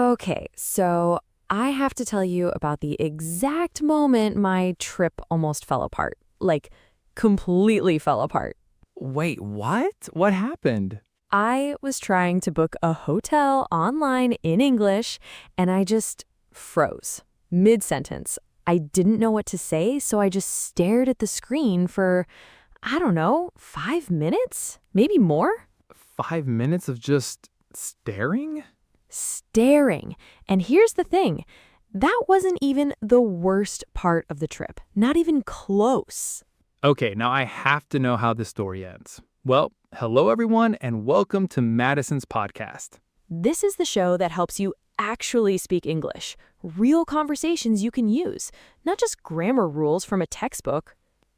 Okay, so I have to tell you about the exact moment my trip almost fell apart. Like, completely fell apart. Wait, what? What happened? I was trying to book a hotel online in English, and I just froze mid-sentence. I didn't know what to say, so I just stared at the screen for, I don't know, 5 minutes? Maybe more? 5 minutes of just staring? Staring. And here's the thing, that wasn't even the worst part of the trip. Not even close. Okay, now I have to know how this story ends. Well, hello everyone, and welcome to Madison's podcast. This is the show that helps you actually speak English. Real conversations you can use, not just grammar rules from a textbook.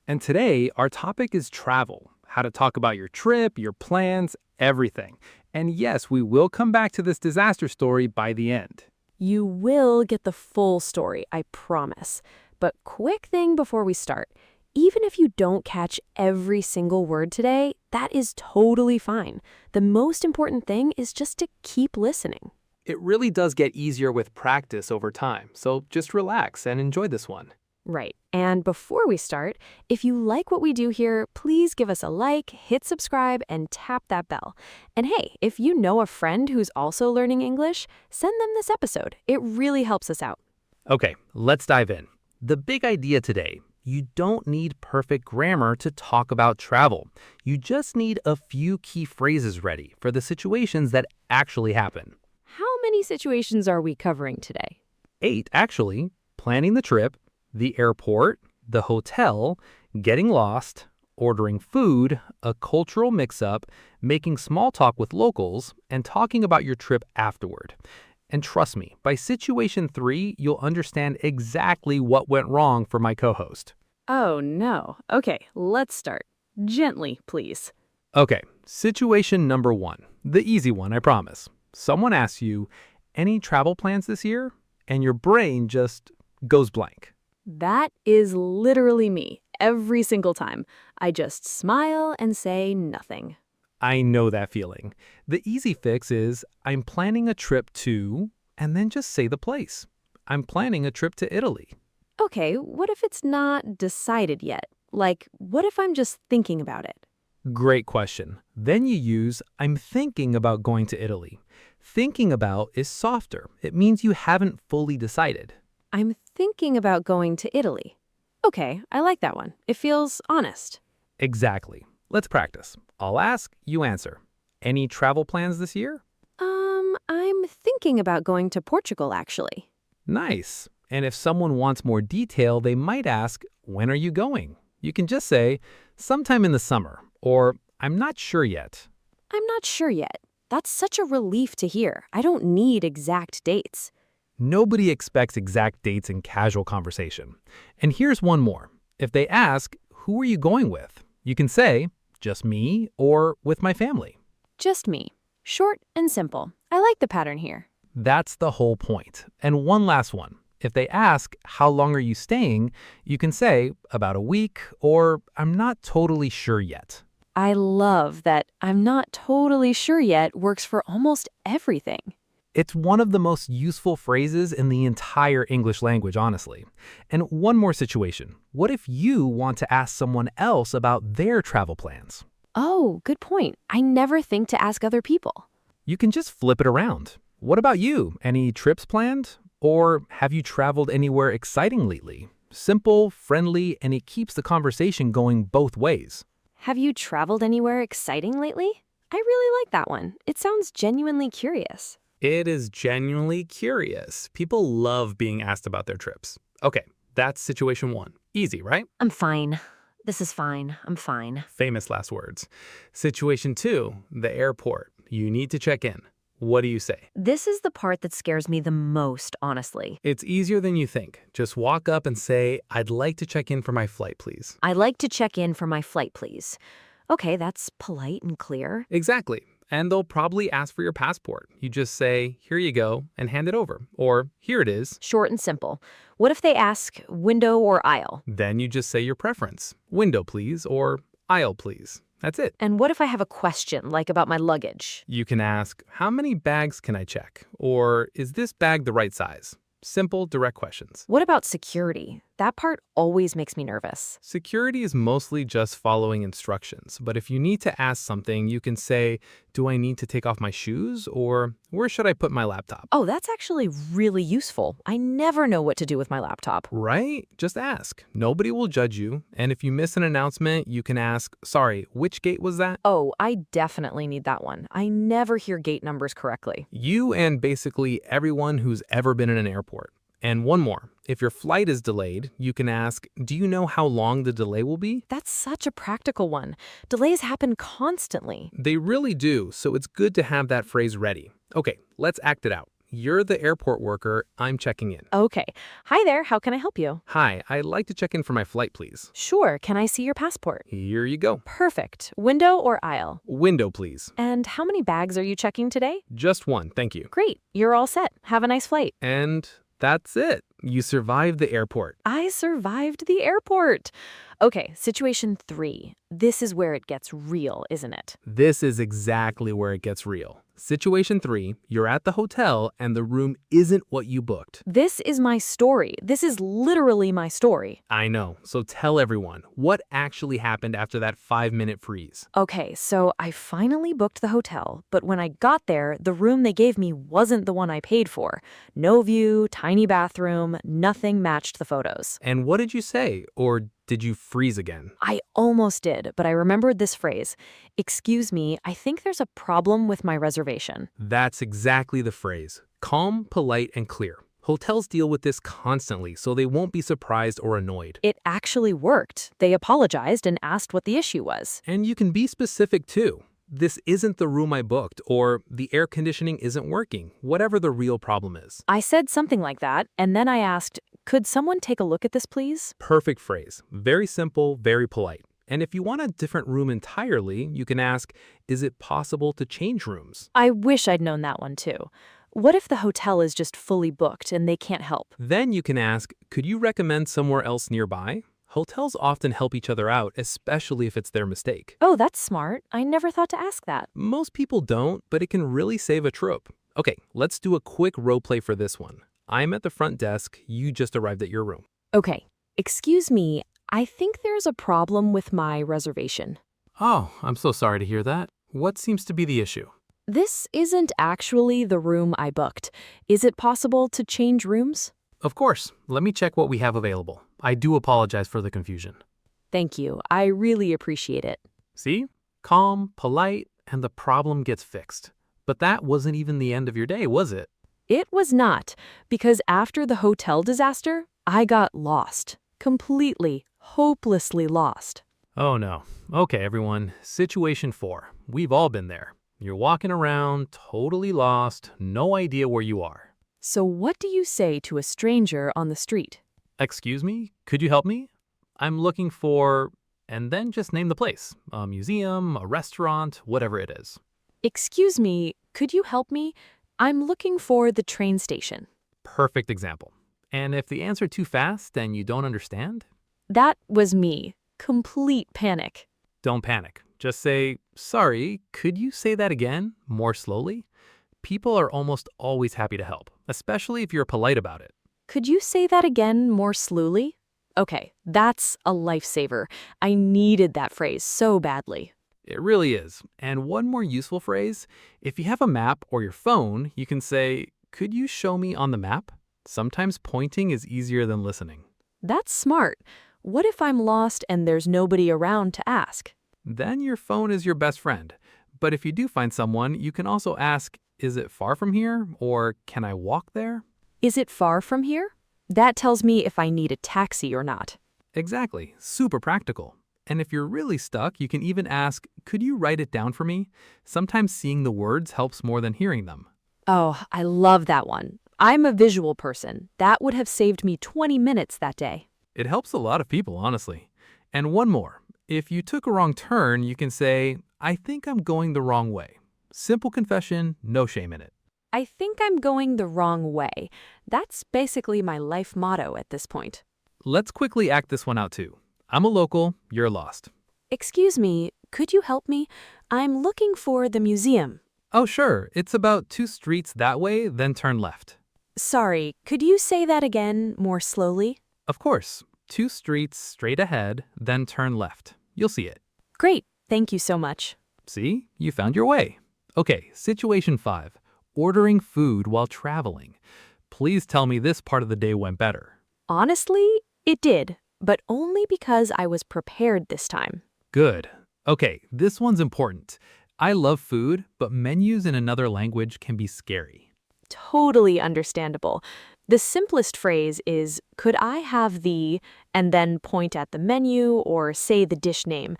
And today, our topic is travel. How to talk about your trip, your plans, everything. And yes, we will come back to this disaster story by the end. You will get the full story, I promise. But quick thing before we start. Even if you don't catch every single word today, that is totally fine. The most important thing is just to keep listening. It really does get easier with practice over time, so just relax and enjoy this one. Right. And before we start, if you like what we do here, please give us a like, hit subscribe, and tap that bell. And hey, if you know a friend who's also learning English, send them this episode. It really helps us out. Okay, let's dive in. The big idea today: you don't need perfect grammar to talk about travel. You just need a few key phrases ready for the situations that actually happen. How many situations are we covering today? 8, actually: planning the trip, the airport, the hotel, getting lost, ordering food, a cultural mix-up, making small talk with locals, and talking about your trip afterward. And trust me, by situation 3, you'll understand exactly what went wrong for my co-host. Oh, no. Okay, let's start. Gently, please. Okay, situation number 1. The easy one, I promise. Someone asks you, any travel plans this year? And your brain just goes blank. That is literally me, every single time. I just smile and say nothing. I know that feeling. The easy fix is, I'm planning a trip to, and then just say the place. I'm planning a trip to Italy. Okay, what if it's not decided yet? Like, what if I'm just thinking about it? Great question. Then you use, I'm thinking about going to Italy. Thinking about is softer. It means you haven't fully decided. I'm thinking about going to Italy. Okay, I like that one. It feels honest. Exactly. Let's practice. I'll ask, you answer. Any travel plans this year? I'm thinking about going to Portugal, actually. Nice. And if someone wants more detail, they might ask, when are you going? You can just say, sometime in the summer, or I'm not sure yet. I'm not sure yet. That's such a relief to hear. I don't need exact dates. Nobody expects exact dates in casual conversation. And here's one more. If they ask, who are you going with? You can say, just me or with my family. Just me. Short and simple. I like the pattern here. That's the whole point. And one last one. If they ask, how long are you staying? You can say, about a week, or I'm not totally sure yet. I love that I'm not totally sure yet works for almost everything. It's one of the most useful phrases in the entire English language, honestly. And one more situation. What if you want to ask someone else about their travel plans? Oh, good point. I never think to ask other people. You can just flip it around. What about you? Any trips planned? Or have you traveled anywhere exciting lately? Simple, friendly, and it keeps the conversation going both ways. Have you traveled anywhere exciting lately? I really like that one. It sounds genuinely curious. It is genuinely curious. People love being asked about their trips. Okay, that's situation 1. Easy, right? I'm fine. This is fine. I'm fine. Famous last words. Situation 2, the airport. You need to check in. What do you say? This is the part that scares me the most, honestly. It's easier than you think. Just walk up and say, I'd like to check in for my flight, please. I'd like to check in for my flight, please. Okay, that's polite and clear. Exactly. And they'll probably ask for your passport. You just say, here you go, and hand it over. Or, here it is. Short and simple. What if they ask window or aisle? Then you just say your preference. Window, please, or aisle, please. That's it. And what if I have a question, like about my luggage? You can ask, how many bags can I check? Or is this bag the right size? Simple, direct questions. What about security? That part always makes me nervous. Security is mostly just following instructions, but if you need to ask something, you can say, do I need to take off my shoes? Or where should I put my laptop? Oh, that's actually really useful. I never know what to do with my laptop. Right? Just ask. Nobody will judge you. And if you miss an announcement, you can ask, sorry, which gate was that? Oh, I definitely need that one. I never hear gate numbers correctly. You and basically everyone who's ever been in an airport. And one more. If your flight is delayed, you can ask, do you know how long the delay will be? That's such a practical one. Delays happen constantly. They really do, so it's good to have that phrase ready. Okay, let's act it out. You're the airport worker, I'm checking in. Okay. Hi there, how can I help you? Hi, I'd like to check in for my flight, please. Sure, can I see your passport? Here you go. Perfect. Window or aisle? Window, please. And how many bags are you checking today? Just one, thank you. Great, you're all set. Have a nice flight. And that's it. You survived the airport. I survived the airport. Okay, situation 3. This is where it gets real, isn't it? This is exactly where it gets real. Situation 3, you're at the hotel and the room isn't what you booked. This is my story. This is literally my story. I know, so tell everyone, what actually happened after that 5-minute freeze? Okay, so I finally booked the hotel, but when I got there, the room they gave me wasn't the one I paid for. No view, tiny bathroom, nothing matched the photos. And what did you say? Or did you freeze again? I almost did, but I remembered this phrase. Excuse me, I think there's a problem with my reservation. That's exactly the phrase. Calm, polite, and clear. Hotels deal with this constantly, so they won't be surprised or annoyed. It actually worked. They apologized and asked what the issue was. And you can be specific too. This isn't the room I booked, or the air conditioning isn't working, whatever the real problem is. I said something like that, and then I asked, could someone take a look at this, please? Perfect phrase. Very simple, very polite. And if you want a different room entirely, you can ask, is it possible to change rooms? I wish I'd known that one too. What if the hotel is just fully booked and they can't help? Then you can ask, could you recommend somewhere else nearby? Hotels often help each other out, especially if it's their mistake. Oh, that's smart. I never thought to ask that. Most people don't, but it can really save a trip. Okay, let's do a quick role play for this one. I'm at the front desk, you just arrived at your room. Okay, excuse me, I think there's a problem with my reservation. Oh, I'm so sorry to hear that. What seems to be the issue? This isn't actually the room I booked. Is it possible to change rooms? Of course, let me check what we have available. I do apologize for the confusion. Thank you. I really appreciate it. See? Calm, polite, and the problem gets fixed. But that wasn't even the end of your day, was it? It was not, because after the hotel disaster, I got lost. Completely, hopelessly lost. Oh no. Okay, everyone. Situation 4. We've all been there. You're walking around, totally lost, no idea where you are. So what do you say to a stranger on the street? Excuse me? Could you help me? I'm looking for... And then just name the place. A museum, a restaurant, whatever it is. Excuse me, could you help me? I'm looking for the train station. Perfect example. And if the answer too fast and you don't understand, That was me. Complete panic. don't panic. Just say, sorry, could you say that again, more slowly? People are almost always happy to help, especially if you're polite about it. Could you say that again more slowly? Okay, that's a lifesaver. I needed that phrase so badly. It really is. And one more useful phrase, if you have a map or your phone, you can say, could you show me on the map? Sometimes pointing is easier than listening. That's smart. What if I'm lost and there's nobody around to ask? Then your phone is your best friend. But if you do find someone, you can also ask, is it far from here? Or can I walk there? Is it far from here? That tells me if I need a taxi or not. Exactly. Super practical. And if you're really stuck, you can even ask, could you write it down for me? Sometimes seeing the words helps more than hearing them. Oh, I love that one. I'm a visual person. That would have saved me 20 minutes that day. It helps a lot of people, honestly. And one more. If you took a wrong turn, you can say, I think I'm going the wrong way. Simple confession, no shame in it. I think I'm going the wrong way. That's basically my life motto at this point. Let's quickly act this one out too. I'm a local, you're lost. Excuse me, could you help me? I'm looking for the museum. Oh, sure. It's about 2 streets that way, then turn left. Sorry, could you say that again more slowly? Of course. 2 streets straight ahead, then turn left. You'll see it. Great, thank you so much. See? You found your way. Okay, situation 5. Ordering food while traveling. Please tell me this part of the day went better. Honestly, it did, but only because I was prepared this time. Good. Okay, this one's important. I love food, but menus in another language can be scary. Totally understandable. The simplest phrase is, could I have the, and then point at the menu or say the dish name.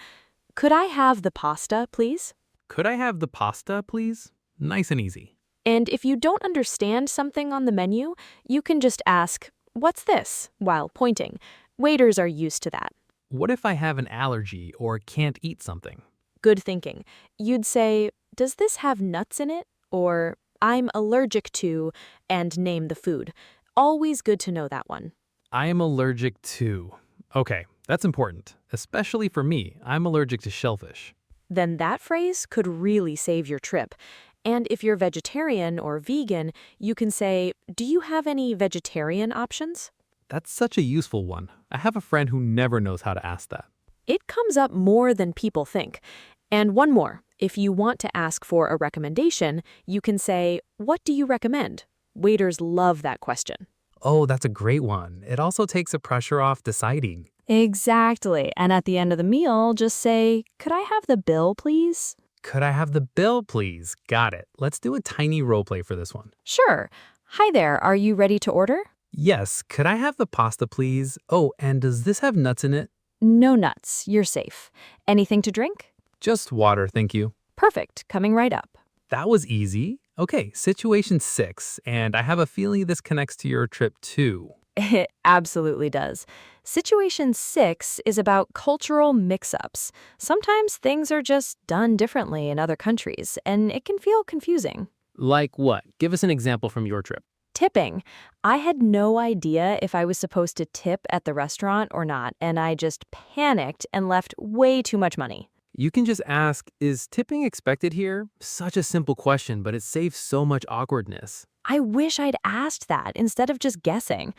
Could I have the pasta, please? Could I have the pasta, please? Nice and easy. And if you don't understand something on the menu, you can just ask, what's this, while pointing. Waiters are used to that. What if I have an allergy or can't eat something? Good thinking. You'd say, does this have nuts in it? Or, I'm allergic to, and name the food. Always good to know that one. I am allergic to. Okay, that's important, especially for me. I'm allergic to shellfish. Then that phrase could really save your trip. And if you're vegetarian or vegan, you can say, do you have any vegetarian options? That's such a useful one. I have a friend who never knows how to ask that. It comes up more than people think. And one more, if you want to ask for a recommendation, you can say, what do you recommend? Waiters love that question. Oh, that's a great one. It also takes the pressure off deciding. Exactly. And at the end of the meal, just say, could I have the bill, please? Could I have the bill, please? Got it. Let's do a tiny role play for this one. Sure. Hi there, are you ready to order? Yes, could I have the pasta, please? Oh, and does this have nuts in it? No nuts, you're safe. Anything to drink? Just water, thank you. Perfect, coming right up. That was easy. Okay, situation 6, and I have a feeling this connects to your trip too. It absolutely does. Situation 6 is about cultural mix-ups. Sometimes things are just done differently in other countries, and it can feel confusing. Like what? Give us an example from your trip. Tipping. I had no idea if I was supposed to tip at the restaurant or not, and I just panicked and left way too much money. You can just ask, is tipping expected here? Such a simple question, but it saves so much awkwardness. I wish I'd asked that instead of just guessing.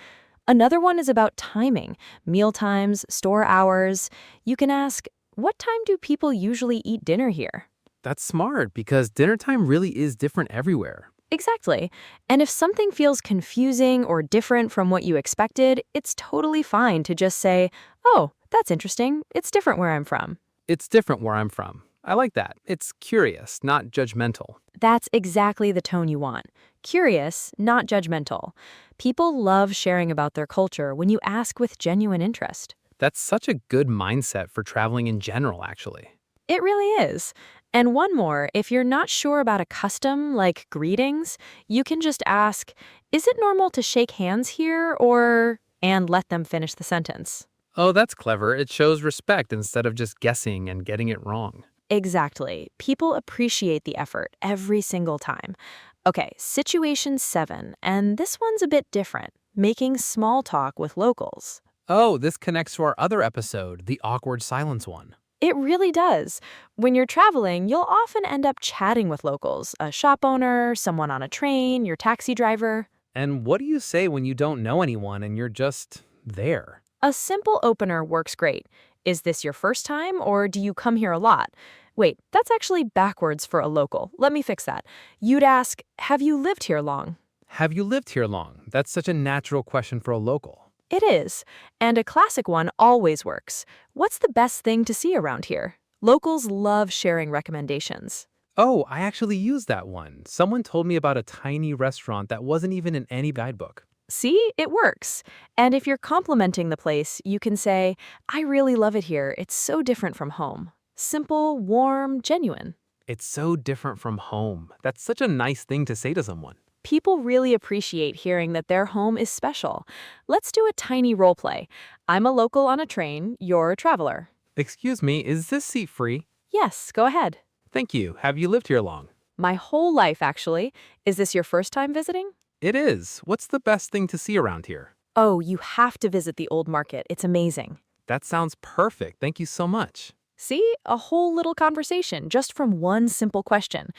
Another one is about timing, meal times, store hours. You can ask, what time do people usually eat dinner here? That's smart because dinner time really is different everywhere. Exactly. And if something feels confusing or different from what you expected, it's totally fine to just say, oh, that's interesting. It's different where I'm from. It's different where I'm from. I like that. It's curious, not judgmental. That's exactly the tone you want. Curious, not judgmental. People love sharing about their culture when you ask with genuine interest. That's such a good mindset for traveling in general, actually. It really is. And one more, if you're not sure about a custom like greetings, you can just ask, is it normal to shake hands here or, and let them finish the sentence. Oh, that's clever. It shows respect instead of just guessing and getting it wrong. Exactly. People appreciate the effort every single time. Okay, situation 7, and this one's a bit different, making small talk with locals. Oh, this connects to our other episode, the awkward silence one. It really does. When you're traveling, you'll often end up chatting with locals, a shop owner, someone on a train, your taxi driver. And what do you say when you don't know anyone and you're just there? A simple opener works great. Is this your first time or do you come here a lot? Wait, that's actually backwards for a local. Let me fix that. You'd ask, have you lived here long? Have you lived here long? That's such a natural question for a local. It is. And a classic one always works. What's the best thing to see around here? Locals love sharing recommendations. Oh, I actually used that one. Someone told me about a tiny restaurant that wasn't even in any guidebook. See, it works. And if you're complimenting the place, you can say, I really love it here. It's so different from home. Simple, warm, genuine. It's so different from home. That's such a nice thing to say to someone. People really appreciate hearing that their home is special. Let's do a tiny role play. I'm a local on a train, you're a traveler. Excuse me, is this seat free? Yes, go ahead. Thank you. Have you lived here long? My whole life, actually. Is this your first time visiting? It is. What's the best thing to see around here? Oh, you have to visit the old market. It's amazing. That sounds perfect. Thank you so much. See? A whole little conversation just from one simple question.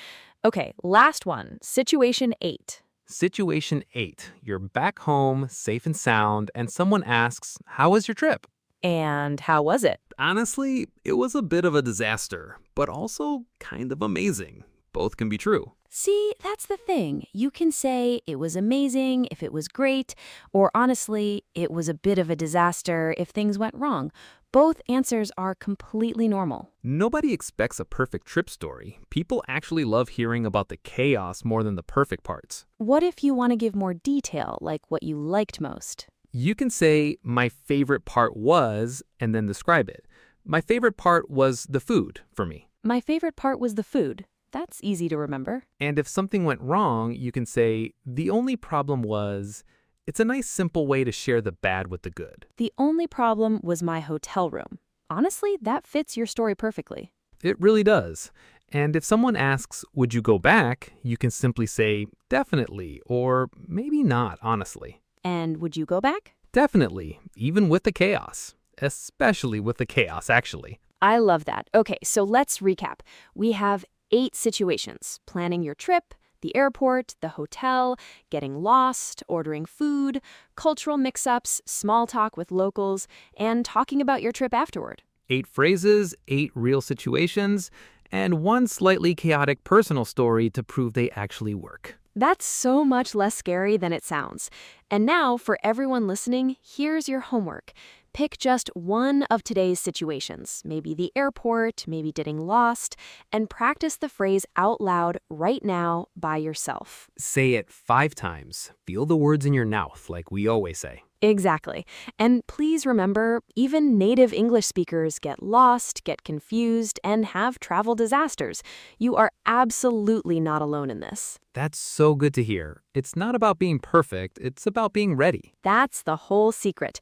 Okay, last one. Situation 8. Situation 8. You're back home, safe and sound, and someone asks, "How was your trip?" And how was it? Honestly, it was a bit of a disaster, but also kind of amazing. Both can be true. See, that's the thing. You can say it was amazing if it was great, or honestly, it was a bit of a disaster if things went wrong. Both answers are completely normal. Nobody expects a perfect trip story. People actually love hearing about the chaos more than the perfect parts. What if you want to give more detail, like what you liked most? You can say, "My favorite part was," and then describe it. My favorite part was the food for me. My favorite part was the food. That's easy to remember. And if something went wrong, you can say, "The only problem was." It's a nice simple way to share the bad with the good. The only problem was my hotel room. Honestly, that fits your story perfectly. It really does. And if someone asks, "Would you go back?" you can simply say, "Definitely," or maybe not, honestly. And would you go back? Definitely, even with the chaos. Especially with the chaos, actually. I love that. Okay, so let's recap. We have 8 situations: planning your trip, the airport, the hotel, getting lost, ordering food, cultural mix-ups, small talk with locals, and talking about your trip afterward. 8 phrases, 8 real situations, and one slightly chaotic personal story to prove they actually work. That's so much less scary than it sounds. And now, for everyone listening, here's your homework. Pick just one of today's situations, maybe the airport, maybe getting lost, and practice the phrase out loud right now by yourself. Say it 5 times. Feel the words in your mouth, like we always say. Exactly. And please remember, even native English speakers get lost, get confused, and have travel disasters. You are absolutely not alone in this. That's so good to hear. It's not about being perfect, it's about being ready. That's the whole secret.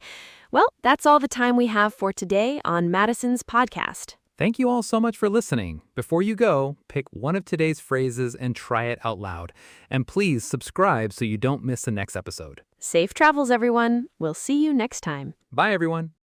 Well, that's all the time we have for today on Madison's podcast. Thank you all so much for listening. Before you go, pick one of today's phrases and try it out loud. And please subscribe so you don't miss the next episode. Safe travels, everyone. We'll see you next time. Bye, everyone.